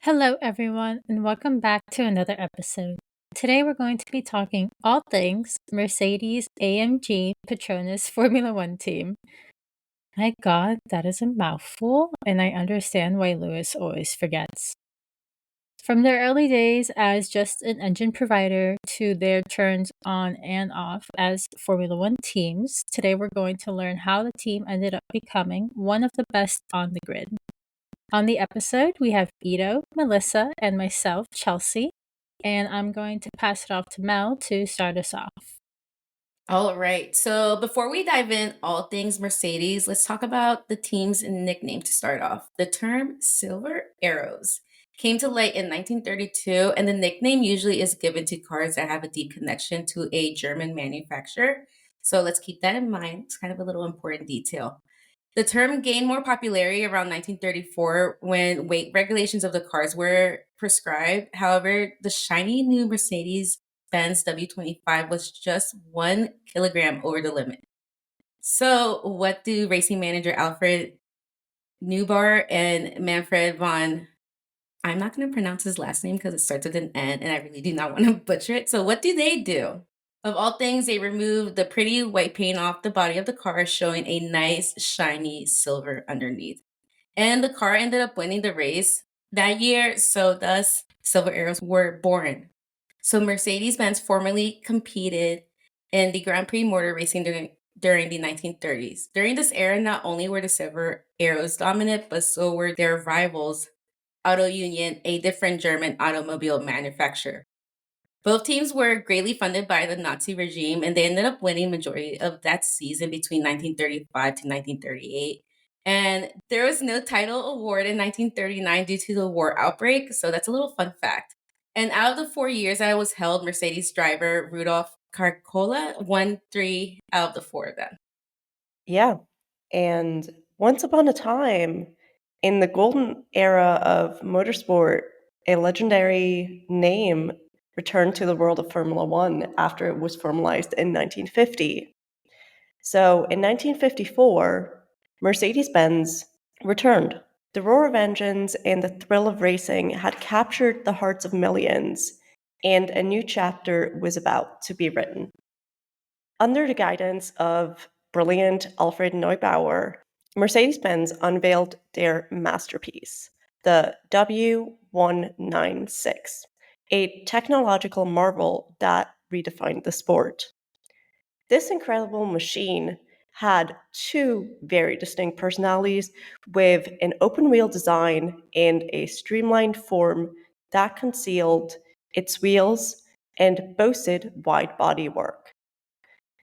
Hello, everyone, and welcome back to another episode. Today, we're going to be talking all things Mercedes-AMG Petronas Formula One team. My God, that is a mouthful, and I understand why Lewis always forgets. From their early days as just an engine provider to their turns on and off as Formula One teams, today we're going to learn how the team ended up becoming one of the best on the grid. On the episode, we have Edo, Melissa, and myself, Chelsea, and I'm going to pass it off to Mel to start us off. All right. So before we dive in all things Mercedes, let's talk about the team's nickname to start off. The term Silver Arrows came to light in 1932, and the nickname usually is given to cars that have a deep connection to a German manufacturer. So let's keep that in mind. It's kind of a little important detail. The term gained more popularity around 1934 when weight regulations of the cars were prescribed. However, the shiny new Mercedes Benz W25 was just 1 kilogram over the limit. So, what do racing manager Alfred Neubar and Manfred von I'm not going to pronounce his last name because it starts with an N and I really do not want to butcher it. So, what do? Of all things, they removed the pretty white paint off the body of the car, showing a nice, shiny silver underneath. And the car ended up winning the race that year, so thus Silver Arrows were born. So Mercedes Benz formerly competed in the Grand Prix motor racing during the 1930s. During this era, not only were the Silver Arrows dominant, but so were their rivals, Auto Union, a different German automobile manufacturer. Both teams were greatly funded by the Nazi regime, and they ended up winning majority of that season between 1935 to 1938. And there was no title award in 1939 due to the war outbreak, so that's a little fun fact. And out of the 4 years that it was held, Mercedes driver Rudolf Carcola won 3 out of the 4 of them. Yeah. And once upon a time, in the golden era of motorsport, a legendary name returned to the world of Formula One after it was formalized in 1950. So in 1954, Mercedes Benz returned. The roar of engines and the thrill of racing had captured the hearts of millions, and a new chapter was about to be written. Under the guidance of brilliant Alfred Neubauer, Mercedes Benz unveiled their masterpiece, the W196, a technological marvel that redefined the sport. This incredible machine had two very distinct personalities with an open wheel design and a streamlined form that concealed its wheels and boasted wide bodywork.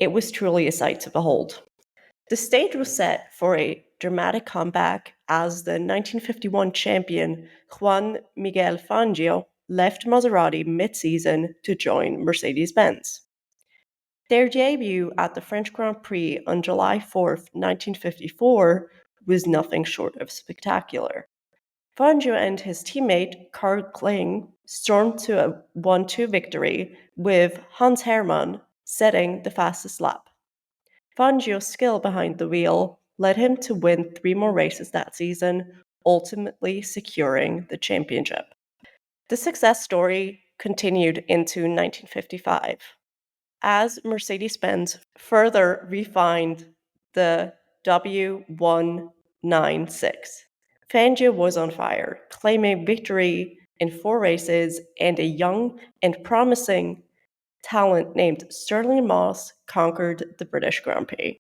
It was truly a sight to behold. The stage was set for a dramatic comeback as the 1951 champion Juan Miguel Fangio left Maserati mid-season to join Mercedes-Benz. Their debut at the French Grand Prix on July 4th, 1954 was nothing short of spectacular. Fangio and his teammate Karl Kling stormed to a 1-2 victory, with Hans Hermann setting the fastest lap. Fangio's skill behind the wheel led him to win 3 more races that season, ultimately securing the championship. The success story continued into 1955 as Mercedes-Benz further refined the W196. Fangio was on fire, claiming victory in 4 races, and a young and promising talent named Sterling Moss conquered the British Grand Prix.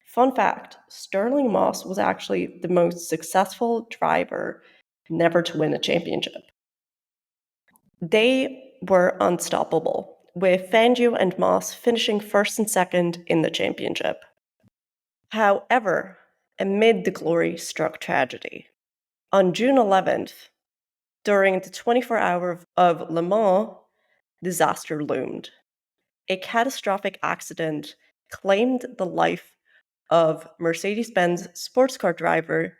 Fun fact, Sterling Moss was actually the most successful driver never to win a championship. They were unstoppable, with Fangio and Moss finishing first and second in the championship. However, amid the glory struck tragedy. On June 11th, during the 24 hours of Le Mans, disaster loomed. A catastrophic accident claimed the life of Mercedes-Benz sports car driver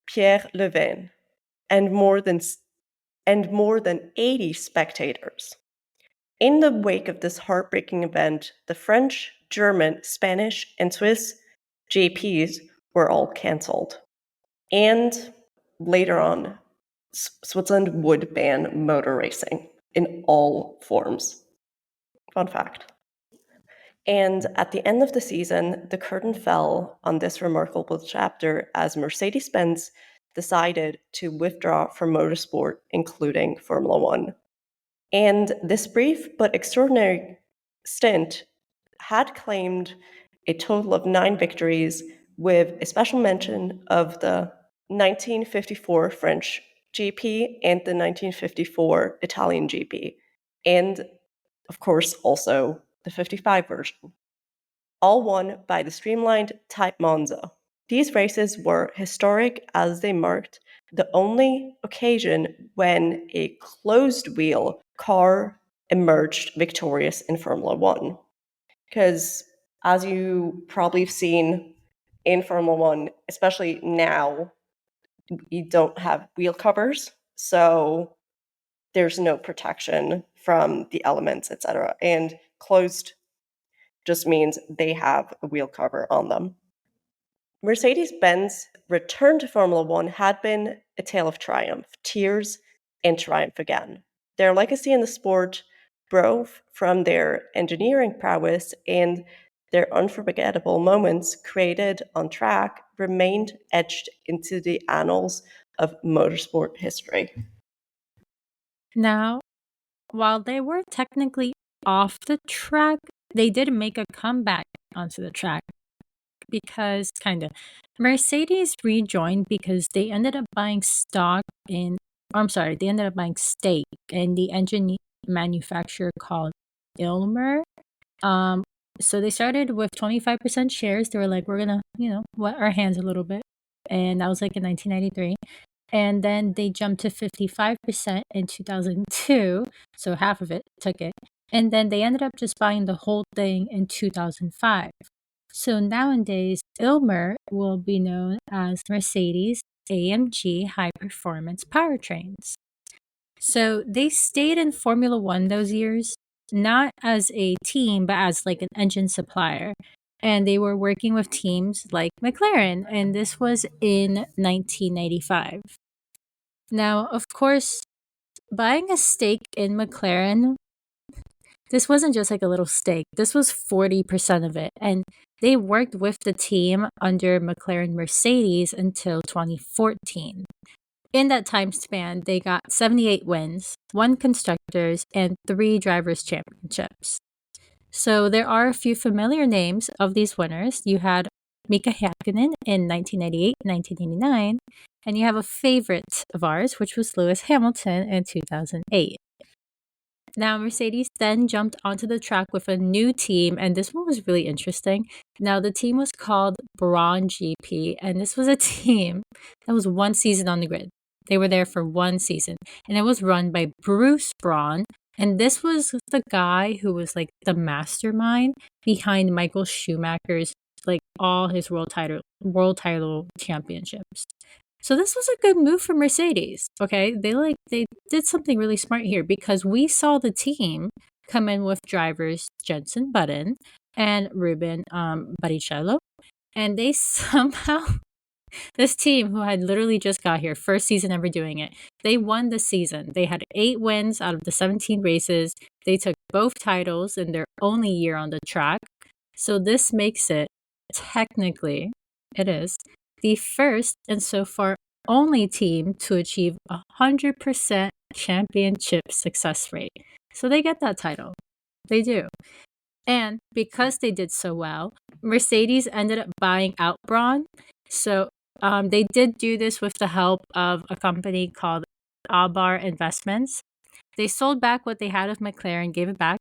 Pierre Levin and more than 80 spectators. In the wake of this heartbreaking event, the French, German, Spanish, and Swiss JPs were all cancelled. And later on, Switzerland would ban motor racing in all forms. Fun fact. And at the end of the season, the curtain fell on this remarkable chapter as Mercedes-Benz decided to withdraw from motorsport, including Formula One. And this brief but extraordinary stint had claimed a total of 9 victories, with a special mention of the 1954 French GP and the 1954 Italian GP, and of course also the 55 version, all won by the streamlined Type Monza. These races were historic as they marked the only occasion when a closed wheel car emerged victorious in Formula One. Because, as you probably have seen in Formula One, especially now, you don't have wheel covers, so there's no protection from the elements, etc. And closed just means they have a wheel cover on them. Mercedes-Benz return to Formula One had been a tale of triumph, tears, and triumph again. Their legacy in the sport drove from their engineering prowess, and their unforgettable moments created on track remained etched into the annals of motorsport history. Now, while they were technically off the track, they did make a comeback onto the track because Mercedes rejoined because they ended up buying they ended up buying stake in the engine manufacturer called Ilmer. So they started with 25% shares. They were like, we're gonna, wet our hands a little bit. And that was like in 1993. And then they jumped to 55% in 2002. So half of it took it. And then they ended up just buying the whole thing in 2005. So nowadays, Ilmer will be known as Mercedes-AMG High Performance Powertrains. So they stayed in Formula One those years, not as a team, but as like an engine supplier. And they were working with teams like McLaren, and this was in 1995. Now, of course, buying a stake in McLaren, this wasn't just like a little stake. This was 40% of it. And they worked with the team under McLaren Mercedes until 2014. In that time span, they got 78 wins, 1 constructors, and 3 drivers' championships. So there are a few familiar names of these winners. You had Mika Häkkinen in 1998, 1989, and you have a favorite of ours, which was Lewis Hamilton in 2008. Now, Mercedes then jumped onto the track with a new team, and this one was really interesting. Now, the team was called Brawn GP, and this was a team that was 1 season on the grid. They were there for 1 season, and it was run by Bruce Brawn, and this was the guy who was like the mastermind behind Michael Schumacher's like all his world title championships. So this was a good move for Mercedes. Okay, they did something really smart here because we saw the team come in with drivers Jenson Button and Ruben Barrichello, and they somehow this team who had literally just got here, first season ever doing it, they won the season. They had 8 wins out of the 17 races. They took both titles in their only year on the track. So this makes it, technically, it is, the first and so far only team to achieve 100% championship success rate. So they get that title. They do. And because they did so well, Mercedes ended up buying out Braun. So they did do this with the help of a company called Albar Investments. They sold back what they had of McLaren, gave it back,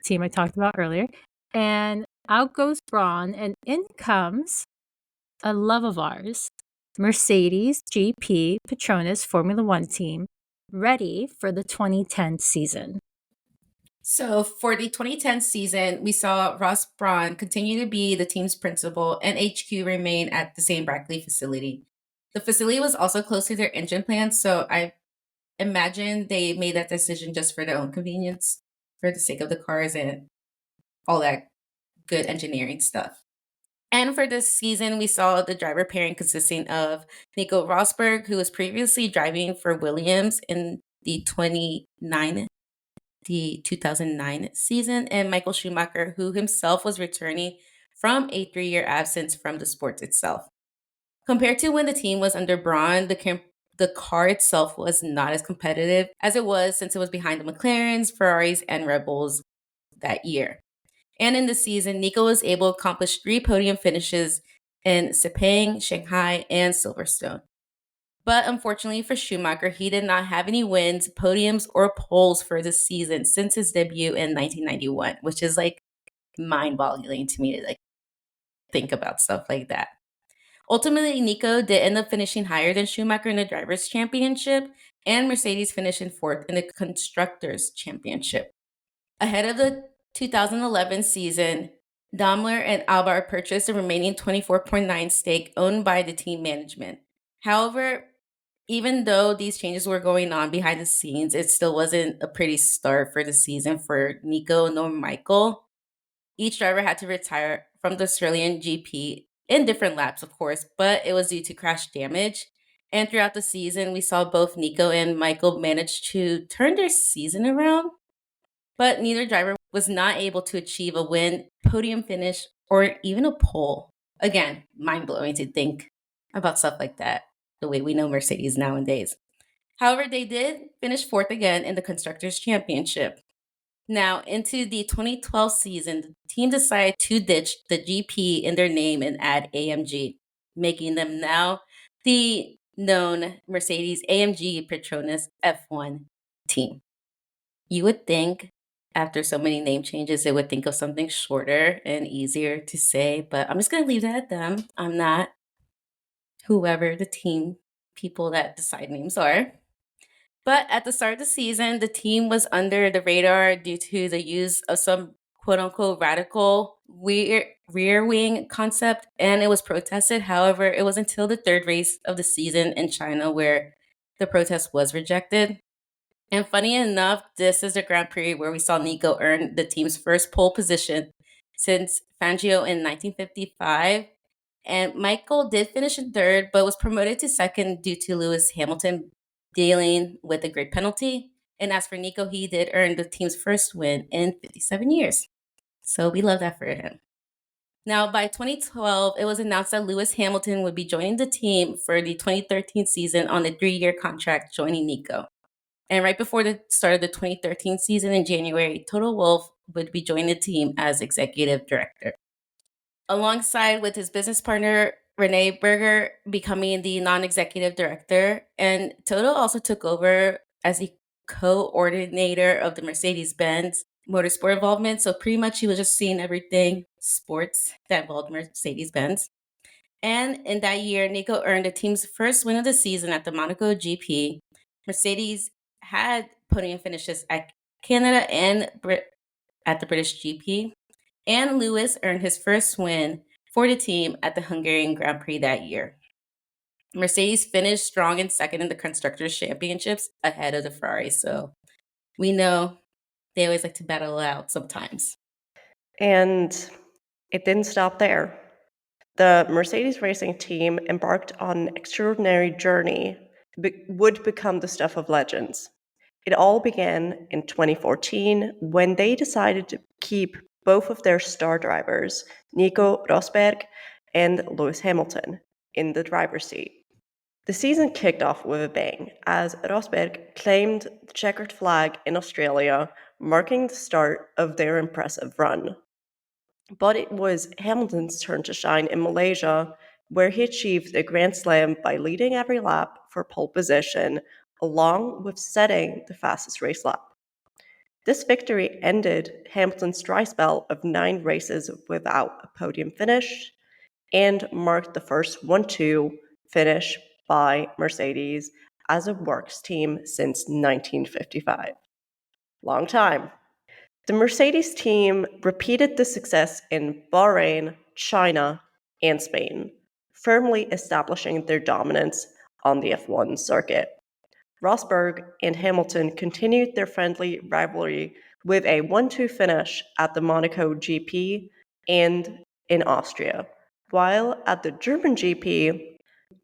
team I talked about earlier. And out goes Braun, and in comes a love of ours, Mercedes GP Petronas Formula One team, ready for the 2010 season. So for the 2010 season, we saw Ross Brawn continue to be the team's principal and HQ remain at the same Brackley facility. The facility was also close to their engine plant, so I imagine they made that decision just for their own convenience, for the sake of the cars and all that good engineering stuff. And for this season, we saw the driver pairing consisting of Nico Rosberg, who was previously driving for Williams in the 2009 season, and Michael Schumacher, who himself was returning from a 3-year absence from the sport itself. Compared to when the team was under Braun, the car itself was not as competitive as it was since it was behind the McLarens, Ferraris, and Red Bulls that year. And in the season, Nico was able to accomplish 3 podium finishes in Sepang, Shanghai, and Silverstone. But unfortunately for Schumacher, he did not have any wins, podiums, or poles for the season since his debut in 1991, which is like mind-boggling to me to like think about stuff like that. Ultimately, Nico did end up finishing higher than Schumacher in the Drivers' Championship, and Mercedes finished in 4th in the Constructors' Championship. Ahead of the 2011 season, Daimler and Albar purchased the remaining 24.9 stake owned by the team management. However, even though these changes were going on behind the scenes, it still wasn't a pretty start for the season for Nico nor Michael. Each driver had to retire from the Australian GP in different laps, of course, but it was due to crash damage. And throughout the season, we saw both Nico and Michael manage to turn their season around, but neither driver was not able to achieve a win, podium finish, or even a pole. Again, mind blowing to think about stuff like that, the way we know Mercedes nowadays. However, they did finish 4th again in the Constructors' Championship. Now, into the 2012 season, the team decided to ditch the GP in their name and add AMG, making them now the known Mercedes-AMG PETRONAS F1 team. You would think after so many name changes, it would think of something shorter and easier to say, but I'm just going to leave that at them. I'm not whoever the team people that decide names are. But at the start of the season, the team was under the radar due to the use of some quote unquote radical rear wing concept, and it was protested. However, it was until the 3rd race of the season in China where the protest was rejected. And funny enough, this is the Grand Prix where we saw Nico earn the team's first pole position since Fangio in 1955. And Michael did finish in 3rd, but was promoted to 2nd due to Lewis Hamilton dealing with a great penalty. And as for Nico, he did earn the team's first win in 57 years. So we love that for him. Now, by 2012, it was announced that Lewis Hamilton would be joining the team for the 2013 season on a 3-year contract, joining Nico. And right before the start of the 2013 season in January, Toto Wolff would be joining the team as executive director. Alongside with his business partner, Remeber, becoming the non-executive director. And Toto also took over as the coordinator of the Mercedes-Benz motorsport involvement. So pretty much he was just seeing everything sports that involved Mercedes-Benz. And in that year, Nico earned the team's first win of the season at the Monaco GP. Mercedes had podium finishes at Canada and at the British GP. And Lewis earned his first win for the team at the Hungarian Grand Prix that year. Mercedes finished strong in 2nd in the Constructors' Championships ahead of the Ferrari. So we know they always like to battle it out sometimes. And it didn't stop there. The Mercedes racing team embarked on an extraordinary journey that would become the stuff of legends. It all began in 2014 when they decided to keep both of their star drivers, Nico Rosberg and Lewis Hamilton, in the driver's seat. The season kicked off with a bang as Rosberg claimed the checkered flag in Australia, marking the start of their impressive run. But it was Hamilton's turn to shine in Malaysia, where he achieved a Grand Slam by leading every lap for pole position, along with setting the fastest race lap. This victory ended Hamilton's dry spell of 9 races without a podium finish and marked the first 1-2 finish by Mercedes as a works team since 1955. Long time. The Mercedes team repeated the success in Bahrain, China, and Spain, firmly establishing their dominance on the F1 circuit. Rosberg and Hamilton continued their friendly rivalry with a 1-2 finish at the Monaco GP and in Austria, While at the German GP,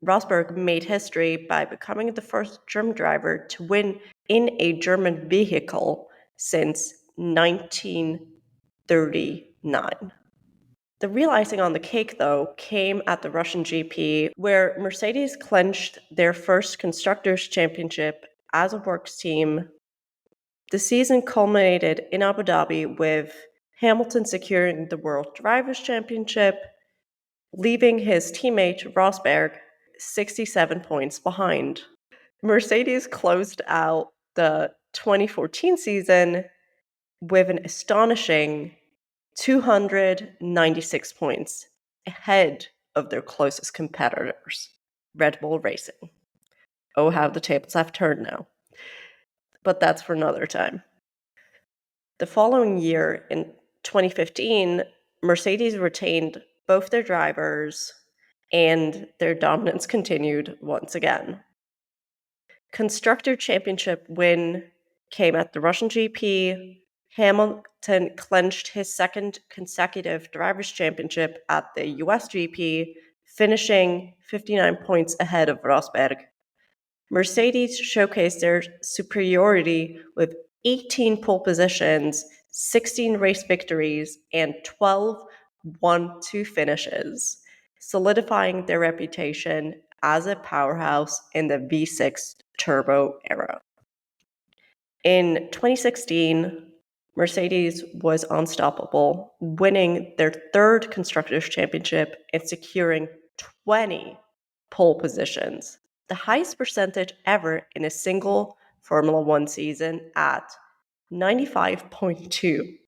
Rosberg made history by becoming the first German driver to win in a German vehicle since 1939. The real icing on the cake, though, came at the Russian GP, where Mercedes clinched their first Constructors' Championship as a works team. The season culminated in Abu Dhabi with Hamilton securing the World Drivers' Championship, leaving his teammate Rosberg 67 points behind. Mercedes closed out the 2014 season with an astonishing 296 points ahead of their closest competitors, Red Bull Racing. Oh, how the tables have turned now. But that's for another time. The following year, in 2015, Mercedes retained both their drivers and their dominance continued once again. Constructor Championship win came at the Russian GP. Hamilton clinched his second consecutive Drivers' Championship at the US GP, finishing 59 points ahead of Rosberg. Mercedes showcased their superiority with 18 pole positions, 16 race victories, and 12 1-2 finishes, solidifying their reputation as a powerhouse in the V6 turbo era. In 2016, Mercedes was unstoppable, winning their third Constructors' Championship and securing 20 pole positions, the highest percentage ever in a single Formula One season at 95.2.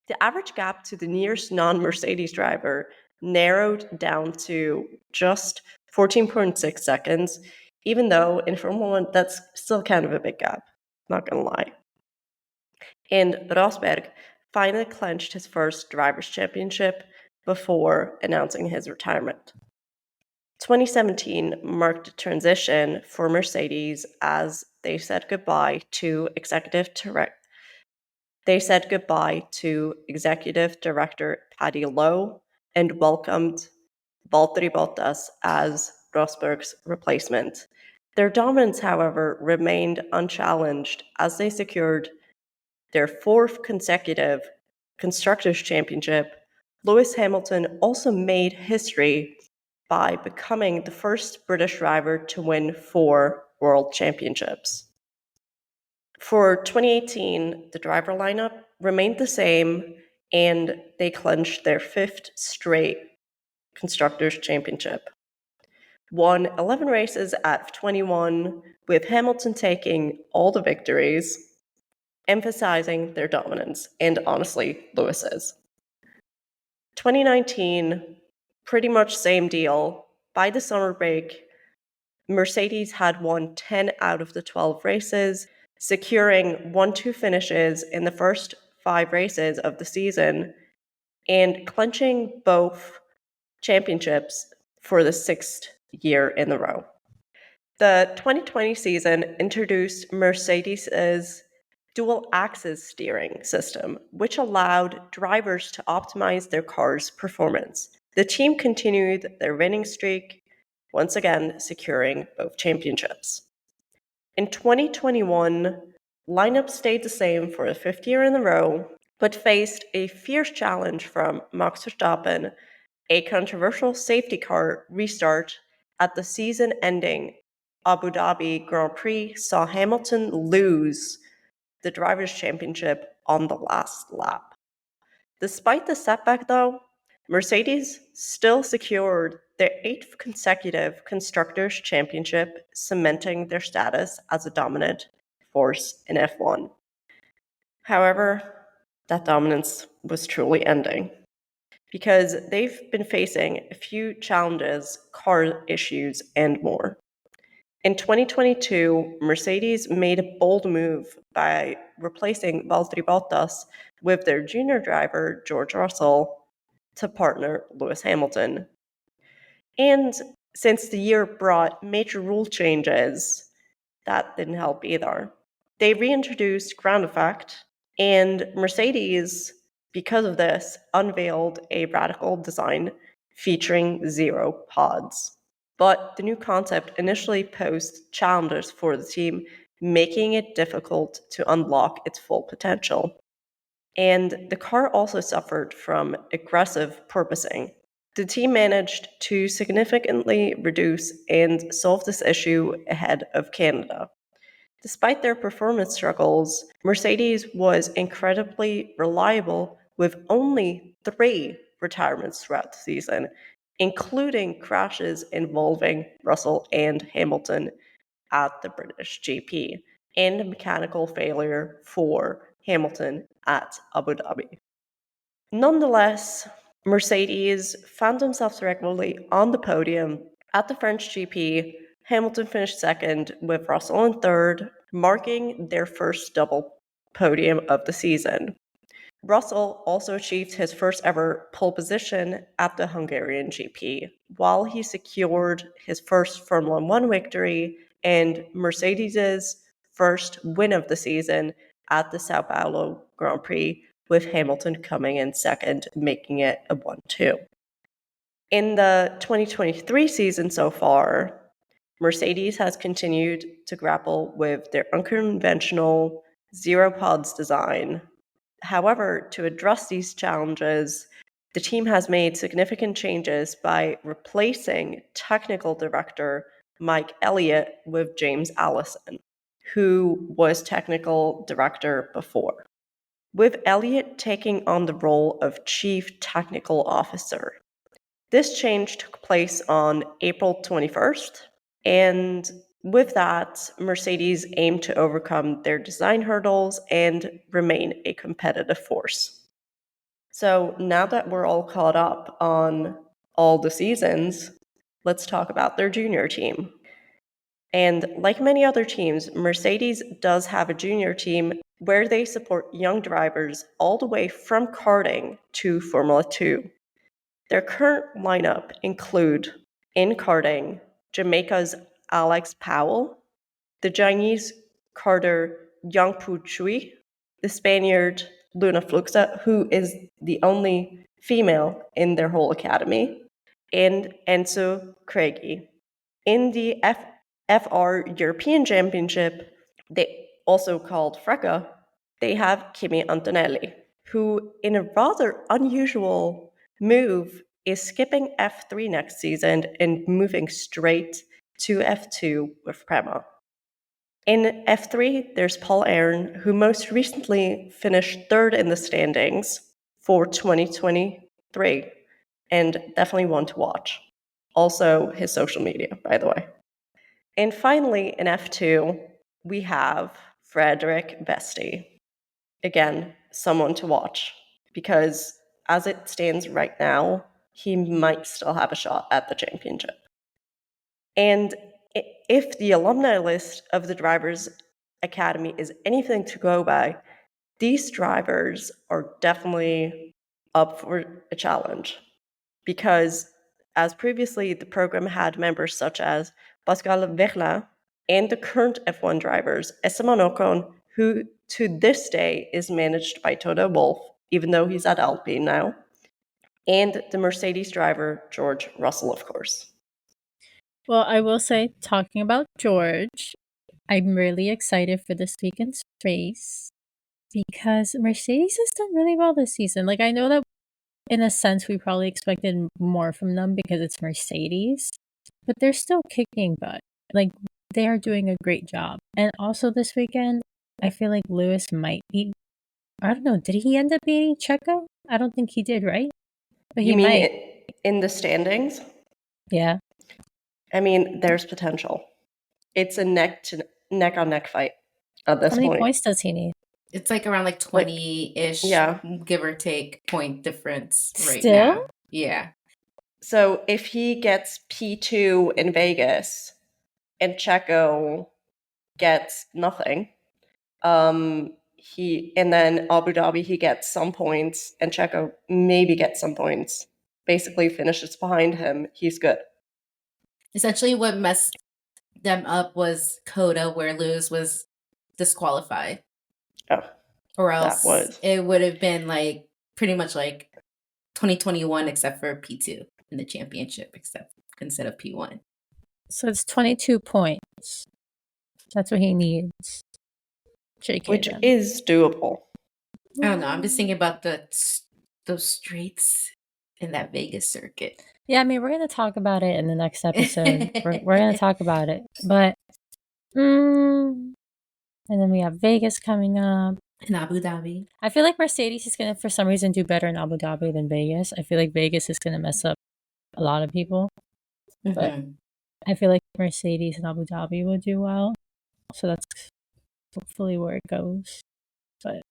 The average gap to the nearest non-Mercedes driver narrowed down to just 14.6 seconds, even though in Formula One, that's still kind of a big gap, not gonna lie. And Rosberg finally clinched his first Drivers' Championship before announcing his retirement. 2017 marked a transition for Mercedes as they said goodbye to executive director Paddy Lowe and welcomed Valtteri Bottas as Rosberg's replacement. Their dominance, however, remained unchallenged as they secured their fourth consecutive Constructors' Championship. Lewis Hamilton also made history by becoming the first British driver to win 4 World Championships. For 2018, the driver lineup remained the same, and they clinched their 5th straight Constructors' Championship. Won 11 races out of 21, with Hamilton taking all the victories, emphasizing their dominance, and honestly, Lewis's. 2019, pretty much same deal. By the summer break, Mercedes had won 10 out of the 12 races, securing 1-2 finishes in the first 5 races of the season, and clinching both championships for the 6th year in a row. The 2020 season introduced Mercedes' dual-axis steering system, which allowed drivers to optimize their car's performance. The team continued their winning streak, once again securing both championships. In 2021, lineup stayed the same for the 5th year in a row, but faced a fierce challenge from Max Verstappen. A controversial safety car restart at the season-ending Abu Dhabi Grand Prix saw Hamilton lose the Drivers' Championship on the last lap. Despite the setback, though, Mercedes still secured their 8th consecutive Constructors' Championship, cementing their status as a dominant force in F1. However, that dominance was truly ending, because they've been facing a few challenges, car issues, and more. In 2022, Mercedes made a bold move by replacing Valtteri Bottas with their junior driver, George Russell, to partner Lewis Hamilton. And since the year brought major rule changes, that didn't help either. They reintroduced ground effect, and Mercedes, because of this, unveiled a radical design featuring 0 pods. But the new concept initially posed challenges for the team, making it difficult to unlock its full potential. And the car also suffered from aggressive purposing. The team managed to significantly reduce and solve this issue ahead of Canada. Despite their performance struggles, Mercedes was incredibly reliable with only 3 retirements throughout the season, including crashes involving Russell and Hamilton at the British GP and a mechanical failure for Hamilton at Abu Dhabi. Nonetheless, Mercedes found themselves regularly on the podium at the French GP. Hamilton finished second, with Russell in third, marking their first double podium of the season. Russell also achieved his first ever pole position at the Hungarian GP, while he secured his first Formula One victory and Mercedes' first win of the season at the Sao Paulo Grand Prix, with Hamilton coming in second, making it a 1-2. In the 2023 season so far, Mercedes has continued to grapple with their unconventional 0 pods design. However, to address these challenges, the team has made significant changes by replacing technical director Mike Elliott with James Allison, who was technical director before, with Elliott taking on the role of chief technical officer. This change took place on April 21st, and with that, Mercedes aimed to overcome their design hurdles and remain a competitive force. So now that we're all caught up on all the seasons, let's talk about their junior team. And like many other teams, Mercedes does have a junior team where they support young drivers all the way from karting to Formula 2. Their current lineup include, in karting, Jamaica's Alex Powell, the Chinese karter Yangpu Chui, the Spaniard Luna Fluxa, who is the only female in their whole academy, and Enzo Craigie. In the FR European Championship, they also called Freca, they have Kimi Antonelli, who, in a rather unusual move, is skipping F3 next season and moving straight to F2 with Prema. In F3, there's Paul Aaron, who most recently finished third in the standings for 2023, and definitely one to watch. Also, his social media, by the way. And finally, in F2, we have Frederick Vesti. Again, someone to watch, because as it stands right now, he might still have a shot at the championship. And if the alumni list of the Drivers' Academy is anything to go by, these drivers are definitely up for a challenge. Because, as previously, the program had members such as Pascal Wehrlein and the current F1 drivers, Esteban Ocon, who to this day is managed by Toto Wolff, even though he's at Alpine now, and the Mercedes driver, George Russell, of course. Well, I will say, talking about George, I'm really excited for this weekend's race because Mercedes has done really well this season. Like, I know that in a sense we probably expected more from them because it's Mercedes, but they're still kicking butt. Like, they are doing a great job. And also this weekend, I feel like Lewis might be, I don't know, did he end up beating Checo? I don't think he did, right? But he You mean might. in the standings? Yeah. I mean, there's potential. It's a neck on neck fight at this How many point. points does he need? It's like around like 20-ish, yeah. give or take, point difference right Still? now. Yeah. So if he gets P2 in Vegas and Checo gets nothing, and then Abu Dhabi he gets some points and Checo maybe gets some points, basically finishes behind him, he's good. Essentially what messed them up was Coda, where Lewis was disqualified. Oh, or else it would have been like pretty much like 2021 except for P2. in the championship except instead of P1. So it's 22 points. That's what he needs. JK which then. is doable. I don't know. I'm just thinking about those straights in that Vegas circuit. Yeah, I mean, we're going to talk about it in the next episode. we're going to talk about it. But, and then we have Vegas coming up. In Abu Dhabi. I feel like Mercedes is going to, for some reason, do better in Abu Dhabi than Vegas. I feel like Vegas is going to mess up a lot of people. But I feel like Mercedes and Abu Dhabi will do well. So that's hopefully where it goes. But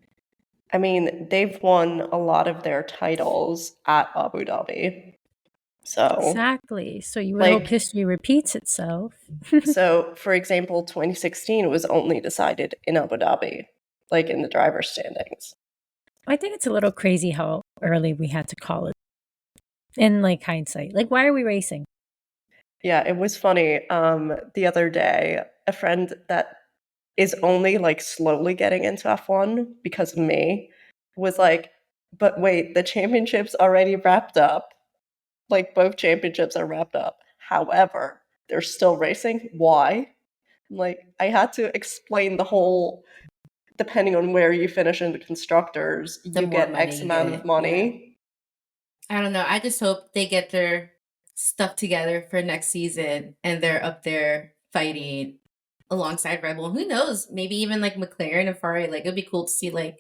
I mean, they've won a lot of their titles at Abu Dhabi. So exactly. So you would hope like history repeats itself. so for example, 2016 was only decided in Abu Dhabi, like in the driver's standings. I think it's a little crazy how early we had to call it. In like hindsight. Like, why are we racing? Yeah, it was funny. The other day, a friend that is only like slowly getting into F1 because of me was like, but wait, the championship's already wrapped up. Like both championships are wrapped up. However, they're still racing. Why? Like I had to explain the whole depending on where you finish in the constructors, The you more get money X you amount get, of money. I don't know. I just hope they get their stuff together for next season and they're up there fighting alongside Red Bull. Who knows? Maybe even like McLaren and Ferrari. Like it'd be cool to see like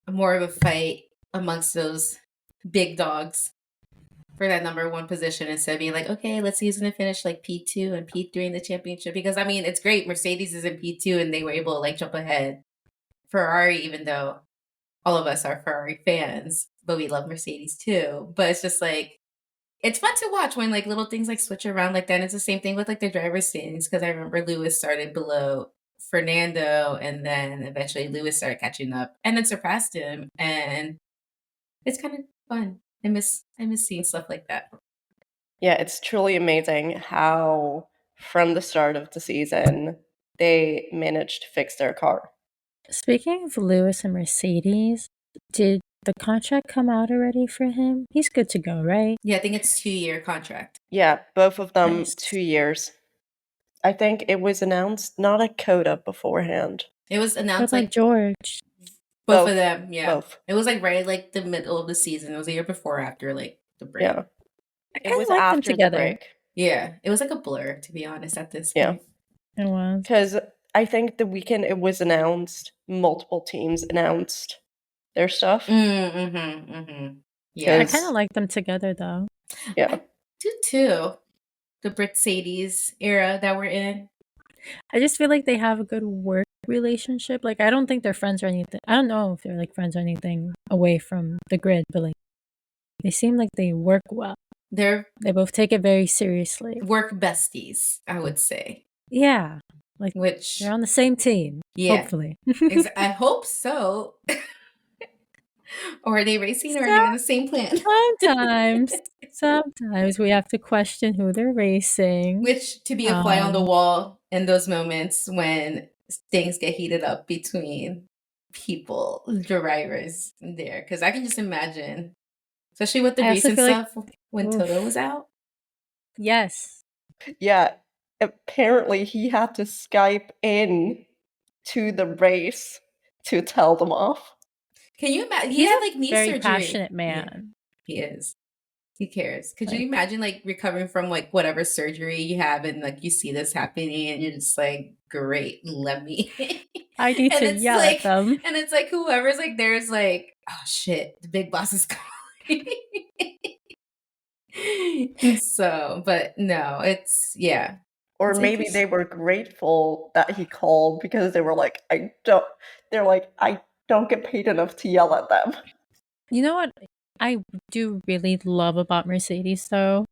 more of a fight amongst those big dogs for that number one position instead of being like, okay, let's see who's going to finish like P2 and P3 in the championship. Because I mean, it's great. Mercedes is in P2 and they were able to like jump ahead. Ferrari, even though all of us are Ferrari fans, but we love Mercedes too. But it's just like, it's fun to watch when like little things like switch around like that. And it's the same thing with like the driver's standings because I remember Lewis started below Fernando and then eventually Lewis started catching up and then surpassed him. And it's kind of fun. I miss seeing stuff like that. Yeah, it's truly amazing how from the start of the season they managed to fix their car. Speaking of Lewis and Mercedes, did the contract come out already for him? He's good to go, right? Yeah, I think it's 2-year contract. Yeah, both of them Nice. 2 years. I think it was announced not a coda beforehand. It was What announced about like George? both Both. of them. Yeah, Both. it was like right like the middle of the season. It was a year before, or after like the break. Yeah. I It kind was of like them after the together. break. Yeah, it was like a blur to be honest at this Yeah. point. It was. Because I think the weekend it was announced, multiple teams announced their stuff. Yeah, I kind of like them together though. Yeah. I do too. The Mercedes era that we're in. I just feel like they have a good work relationship. Like, I don't think they're friends or anything. I don't know if they're like friends or anything away from the grid, but like, they seem like they work well. They're They both take it very seriously. work besties, I would say. Yeah. Like, Which they're on the same team. yeah, Hopefully. I hope so. Or are they racing or are they on the same plan? Sometimes we have to question who they're racing. Which to be a fly on the wall in those moments when things get heated up between people, drivers there. Because I can just imagine, especially with the I also recent feel like stuff when oof. Toto was out. Yes. Yeah. Apparently he had to Skype in to the race to tell them off. Can you imagine? He He's had a like knee very surgery. passionate man. Yeah, he is. He cares. Could you Like- imagine like recovering from like whatever surgery you have and like you see this happening and you're just like, great, let me. I need And to it's yell like, at them. and it's like whoever's like there's like, oh shit, the big boss is calling. So, but no, it's yeah. Or It's maybe they were grateful that he called because they were like, I don't get paid enough to yell at them. You know what I do really love about Mercedes though?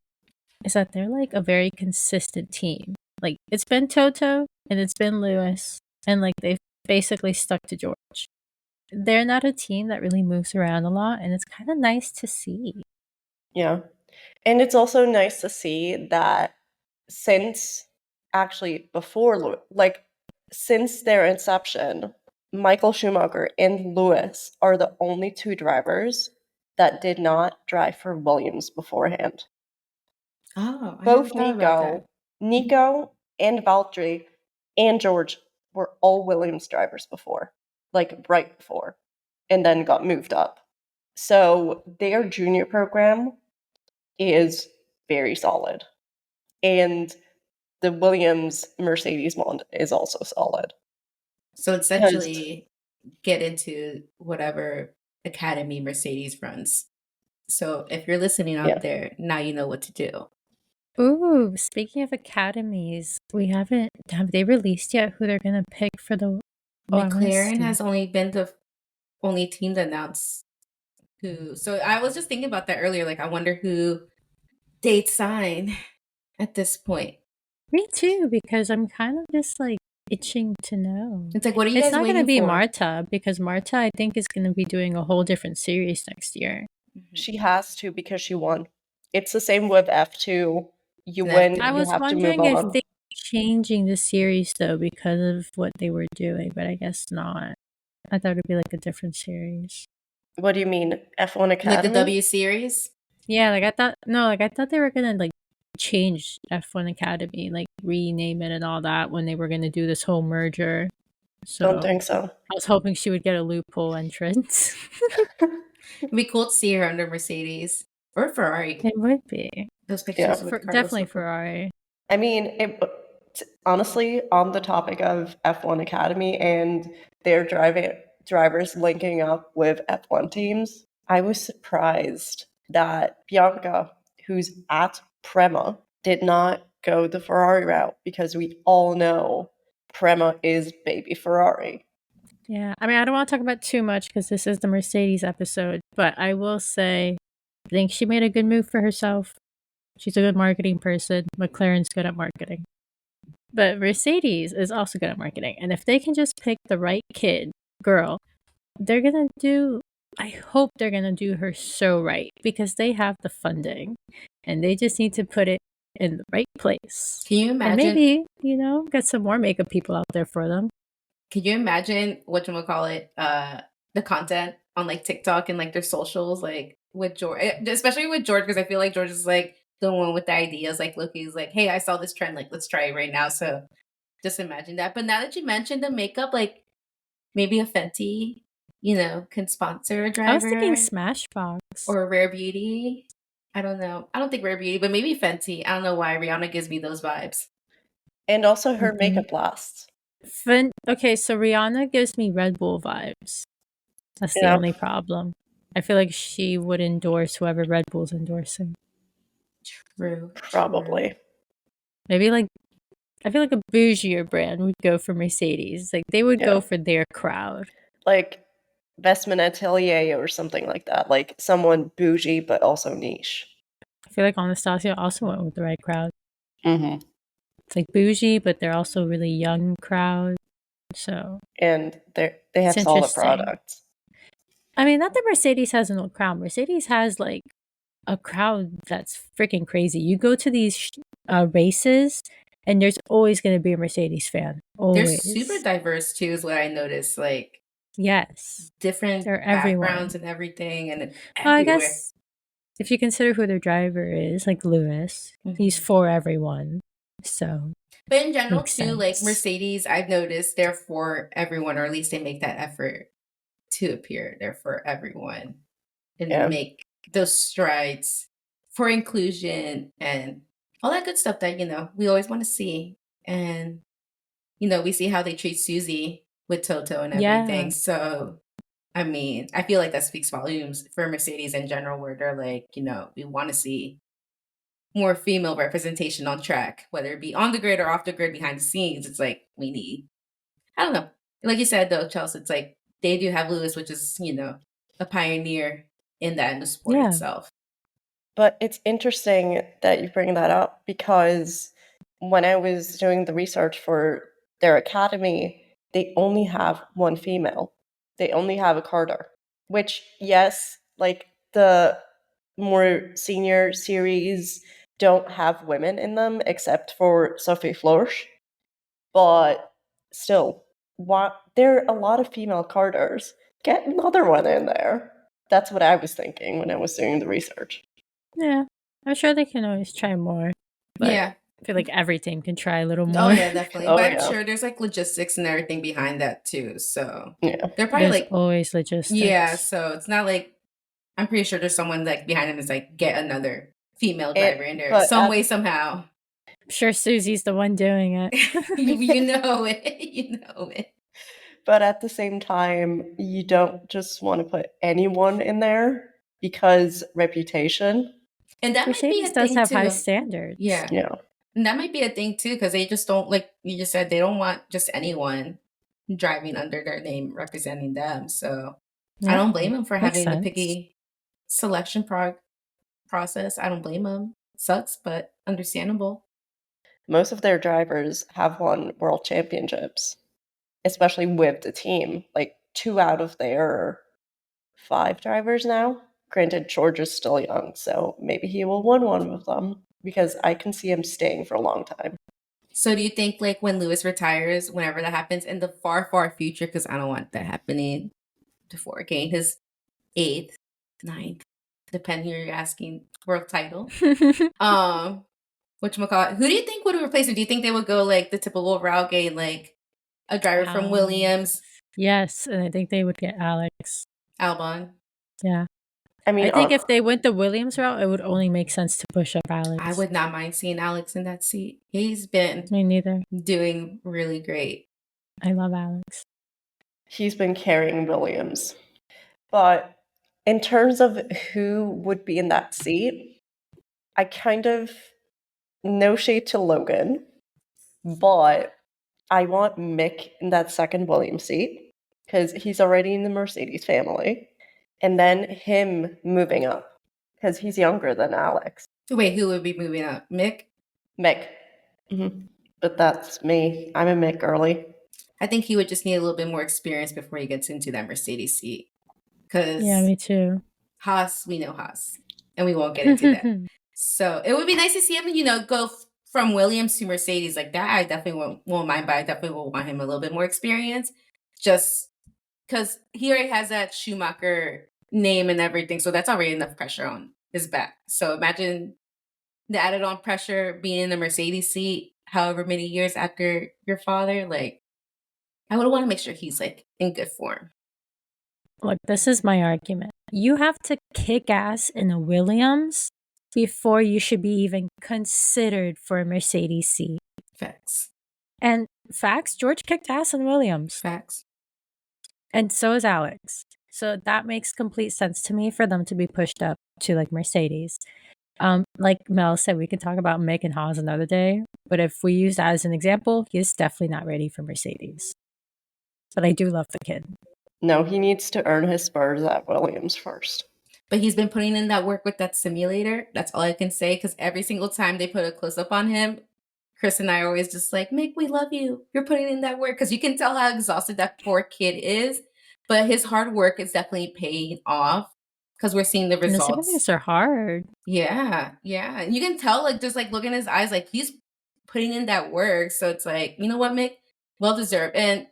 Is that they're like a very consistent team. Like, it's been Toto and it's been Lewis, and like they've basically stuck to George. They're not a team that really moves around a lot, and it's kind of nice to see. Yeah. And it's also nice to see that since actually before, like, since their inception, Michael Schumacher and Lewis are the only two drivers that did not drive for Williams beforehand. Oh, I never Both thought about that. Nico and Valtteri and George were all Williams drivers before, like right before, and then got moved up. So their junior program is very solid. And the Williams Mercedes one is also solid. So Because essentially, get into whatever academy Mercedes runs. So if you're listening out yeah, there, now you know what to do. Ooh, speaking of academies, have they released yet who they're gonna pick for the oh, I wanna McLaren see. has only been the only team to announce who. So I was just thinking about that earlier. Like, I wonder who they'd sign at this point. Me too, because I'm kind of just like itching to know. It's like, what are you It's guys not gonna waiting be for? Marta, because Marta I think is gonna be doing a whole different series next year. she has to because she won. It's the same with F2. You And win, I F2. you was have to move wondering if on. they were changing the series though because of what they were doing, but I guess not. I thought it'd be like a different series. What do you mean? F1 Like the Academy? W Series? Yeah, like I thought they were gonna like change F1 Academy, like rename it and all that when they were gonna do this whole merger. Don't So think so. I was hoping she would get a loophole entrance. It'd be cool to see her under Mercedes or Ferrari. It would be. Those Yeah. pictures with Carlos Definitely look cool. Ferrari. I mean, honestly, on the topic of F1 Academy and their drivers linking up with F1 teams, I was surprised that Bianca, who's at Prema, did not go the Ferrari route because we all know Prema is baby Ferrari. Yeah, I mean, I don't want to talk about too much because this is the Mercedes episode, but I will say, I think she made a good move for herself. She's a good marketing person. McLaren's good at marketing. But Mercedes is also good at marketing. And if they can just pick the right girl, they're going to do, I hope they're going to do her so right because they have the funding and they just need to put it in the right place. Can you And imagine? maybe, get some more makeup people out there for them. Can you imagine whatchamacallit, the content on like TikTok and like their socials, like with George, especially with George, because I feel like George is like the one with the ideas. Like, look, he's like, hey, I saw this trend, like, let's try it right now. So just imagine that. But now that you mentioned the makeup, like maybe a Fenty, can sponsor a I was thinking driver Smashbox. or Rare Beauty. I don't know. I don't think Rare Beauty, but maybe Fenty. I don't know why Rihanna gives me those vibes. And also her Mhm. makeup lasts. Okay, so Rihanna gives me Red Bull vibes. That's the Yeah. only problem. I feel like she would endorse whoever Red Bull's endorsing. True. Probably. Maybe like I feel like a bougier brand would go for Mercedes. Like they would Yeah. go for their crowd. Like Vestment Atelier or something like that. Like someone bougie but also niche. I feel like Anastasia also went with the right crowd. Mm-hmm. It's like bougie, but they're also really young crowd. So And they have it's solid interesting. products. I mean, not that Mercedes has an old crowd. Mercedes has like a crowd that's freaking crazy. You go to these races, and there's always going to be a Mercedes fan. They're Always. super diverse too, is what I noticed. Like Yes, different they're everyone. backgrounds and everything, and Well, I everywhere. guess if you consider who their driver is, like Lewis, he's Mhm. for everyone. So, But in general makes too, like sense. Mercedes, I've noticed they're for everyone, or at least they make that effort to appear. They're for everyone and Yeah. make those strides for inclusion and all that good stuff that, we always want to see. And, we see how they treat Susie with Toto and everything. Yeah. So, I mean, I feel like that speaks volumes for Mercedes in general, where they're like, we want to see more female representation on track, whether it be on the grid or off the grid behind the scenes. It's like, I don't know. Like you said, though, Chelsea, it's like they do have Lewis, which is, a pioneer in that in the sport Yeah. itself. But it's interesting that you bring that up because when I was doing the research for their academy, they only have one female. They only have a Carter, which, yes, like the more senior series don't have women in them except for Sophie Florsch. But still, there are a lot of female Carters. Get another one in there. That's what I was thinking when I was doing the research. Yeah. I'm sure they can always try more. But Yeah. I feel like every team can try a little Oh more. yeah, definitely. Oh, But I'm yeah. sure there's like logistics and everything behind that too. So Yeah. they're probably There's like, always logistics. yeah. So it's not like I'm pretty sure there's someone like behind him is like get another female driver in there But some way somehow. I'm sure Susie's the one doing it. You know it. You know it. But at the same time, you don't just want to put anyone in there because reputation. And that might be a Mercedes does thing have high too. standards. Yeah. Yeah. And that might be a thing too, because they just don't, like you just said, they don't want just anyone driving under their name representing them. So I Yeah, don't blame them for makes having the sense. picky selection process. I don't blame them. Sucks, but understandable. Most of their drivers have won world championships, especially with the team. Like 2 out of their 5 drivers now. Granted, George is still young, so maybe he will win one of them because I can see him staying for a long time. So do you think like when Lewis retires, whenever that happens in the far, far future, because I don't want that happening before getting his 8th, 9th, depending who you're asking, world title. Whatchamacallit, who do you think would replace him? Do you think they would go like the typical route, getting like a driver from Williams, Yes, and I think they would get Alex. Albon? Yeah. I mean, I think if they went the Williams route, it would only make sense to push up Alex. I would not mind seeing Alex in that seat. He's been Me neither. doing really great. I love Alex. he's been carrying Williams. But in terms of who would be in that seat, I kind of, no shade to Logan, but I want Mick in that second Williams seat because he's already in the Mercedes family. And then him moving up because he's younger than Alex. Wait, who would be moving up? Mick? Mick. But that's me. I'm a Mick girly. I think he would just need a little bit more experience before he gets into that Mercedes seat. Because Yeah, me too. Haas, we know Haas, and we won't get into that. So it would be nice to see him, go from Williams to Mercedes like that. I definitely won't mind, but I definitely will want him a little bit more experience, just because he already has that Schumacher name and everything. So that's already enough pressure on his back. So imagine the added on pressure being in the Mercedes seat, however many years after your father. Like, I would want to make sure he's like in good form. Look, this is my argument. You have to kick ass in a Williams before you should be even considered for a Mercedes seat. Facts. And facts, George kicked ass in Williams. Facts. And so is Alex. So that makes complete sense to me for them to be pushed up to like Mercedes. Like Mel said, we can talk about Mick and Haas another day. But if we use that as an example, he is definitely not ready for Mercedes. But I do love the kid. No, he needs to earn his spurs at Williams first. But he's been putting in that work with that simulator. That's all I can say, because every single time they put a close-up on him, Chris and I are always just like, Mick, we love you. You're putting in that work. Because you can tell how exhausted that poor kid is. But his hard work is definitely paying off, because we're seeing the And the results. simulators are hard. Yeah. And you can tell, like, just like look in his eyes, like he's putting in that work. So it's like, you know what, Mick? Well deserved. And,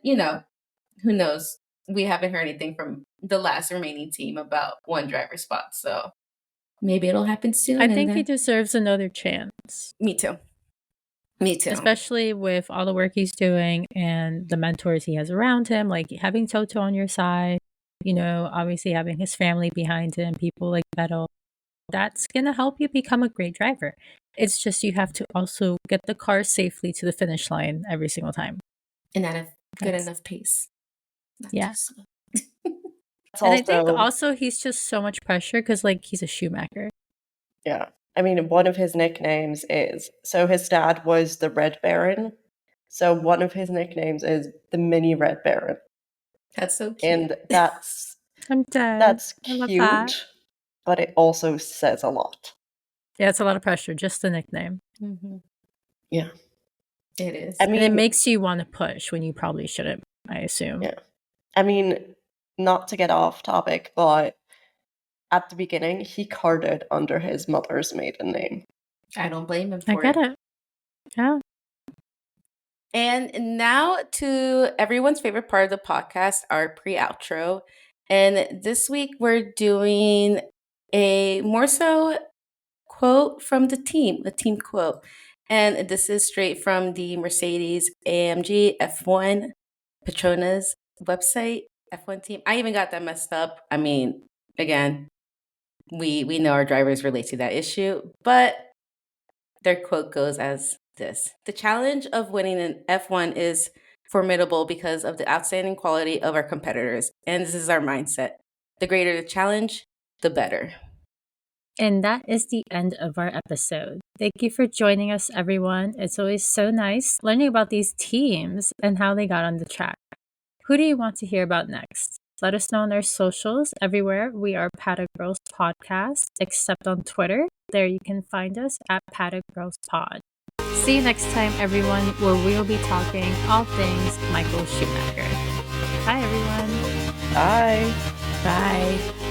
who knows? We haven't heard anything from the last remaining team about one driver spot. So maybe it'll happen soon. I think he deserves another chance. Me too. Especially with all the work he's doing and the mentors he has around him, like having Toto on your side, obviously having his family behind him, people like Vettel. That's going to help you become a great driver. It's just you have to also get the car safely to the finish line every single time. And at a good enough pace. Not yeah. too slow. And I think also he's just so much pressure because, like, he's a Schumacher. Yeah. I mean, one of his nicknames is, so his dad was the Red Baron. So one of his nicknames is the Mini Red Baron. That's so cute. And that's I'm dead. That's I cute, love that. But it also says a lot. Yeah, it's a lot of pressure, just the nickname. Mm-hmm. Yeah. It is. I mean, and it makes you want to push when you probably shouldn't, I assume. Yeah. I mean, not to get off topic, but at the beginning, he carded under his mother's maiden name. I don't blame him for I get it. Yeah. And now to everyone's favorite part of the podcast, our pre-outro. And this week we're doing a more so quote from the team quote. And this is straight from the Mercedes-AMG F1 PETRONAS website. F1 team. I even got that messed up. I mean, again, we know our drivers relate to that issue, but their quote goes as this: "The challenge of winning an F1 is formidable because of the outstanding quality of our competitors, and this is our mindset. The greater the challenge, the better." And that is the end of our episode. Thank you for joining us, everyone. It's always so nice learning about these teams and how they got on the track. Who do you want to hear about next? Let us know on our socials. Everywhere we are Paddock Girls Podcast, except on Twitter. There you can find us at Paddock Girls Pod. See you next time, everyone, where we will be talking all things Michael Schumacher. Bye, everyone. Bye. Bye.